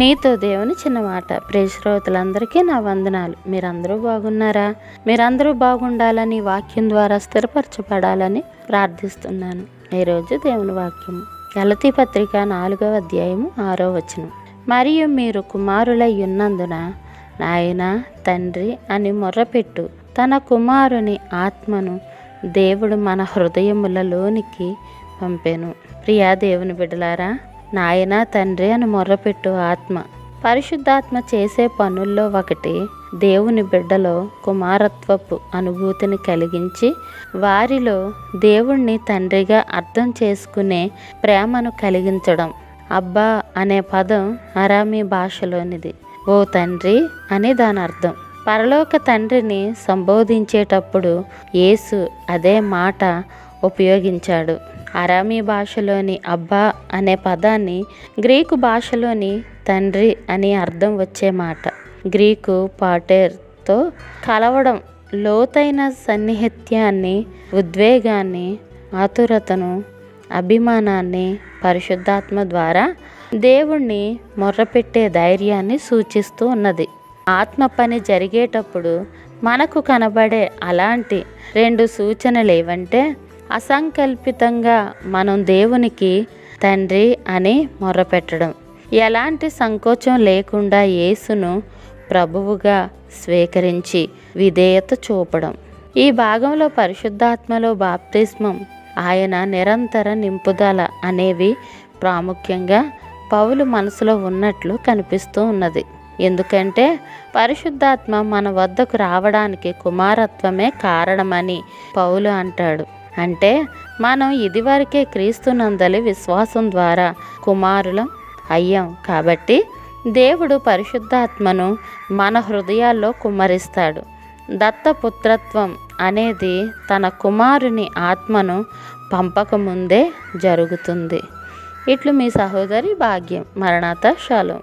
నీతో దేవుని చిన్న మాట. ప్రియ శ్రోతలందరికీ నా వందనాలు. మీరందరూ బాగున్నారా? మీరందరూ బాగుండాలని, వాక్యం ద్వారా స్థిరపరచబడాలని ప్రార్థిస్తున్నాను. ఈరోజు దేవుని వాక్యం గలతీ పత్రిక 4వ అధ్యాయము 6వ వచనం. మరియు మీరు కుమారులై ఉన్నందున నాయనా తండ్రి అని మొర్రపెట్టు. తన కుమారుని ఆత్మను దేవుడు మన హృదయములలోనికి పంపెను. ప్రియా దేవుని బిడ్డలారా, నాయనా తండ్రి అని మొర్రపెట్టు ఆత్మ. పరిశుద్ధాత్మ చేసే పనుల్లో ఒకటి దేవుని బిడ్డలో కుమారత్వపు అనుభూతిని కలిగించి వారిలో దేవుణ్ణి తండ్రిగా అర్థం చేసుకునే ప్రేమను కలిగించడం. అబ్బా అనే పదం అరామీ భాషలోనిది. ఓ తండ్రి అని దాని అర్థం. పరలోక తండ్రిని సంబోధించేటప్పుడు యేసు అదే మాట ఉపయోగించాడు. అరామీ భాషలోని అబ్బా అనే పదాన్ని గ్రీకు భాషలోని తండ్రి అని అర్థం వచ్చే మాట. గ్రీకు పాటేర్తో కలవడం లోతైన సన్నిహిత్యాన్ని, ఉద్వేగాన్ని, ఆతురతను, అభిమానాన్ని పరిశుద్ధాత్మ ద్వారా దేవుణ్ణి మొర్రపెట్టే ధైర్యాన్ని సూచిస్తూ ఉన్నది. ఆత్మ పని జరిగేటప్పుడు మనకు కనబడే అలాంటి 2 సూచనలు ఏవంటే, అసంకల్పితంగా మనం దేవునికి తండ్రి అని మొర్రపెట్టడం, ఎలాంటి సంకోచం లేకుండా యేసును ప్రభువుగా స్వీకరించి విధేయత చూపడం. ఈ భాగంలో పరిశుద్ధాత్మలో బాప్తిస్మం, ఆయన నిరంతర నింపుదల అనేవి ప్రాముఖ్యంగా పౌలు మనసులో ఉన్నట్లు కనిపిస్తూ ఉన్నది. ఎందుకంటే పరిశుద్ధాత్మ మన వద్దకు రావడానికి కుమారత్వమే కారణమని పౌలు అంటాడు. అంటే మనం ఇదివరకే క్రీస్తునందలి విశ్వాసం ద్వారా కుమారులం అయ్యాం. కాబట్టి దేవుడు పరిశుద్ధాత్మను మన హృదయాల్లో కుమ్మరిస్తాడు. దత్తపుత్రత్వం అనేది తన కుమారుని ఆత్మను పంపకముందే జరుగుతుంది. ఇట్లు మీ సహోదరి భాగ్యం. మరణాత షాలోం.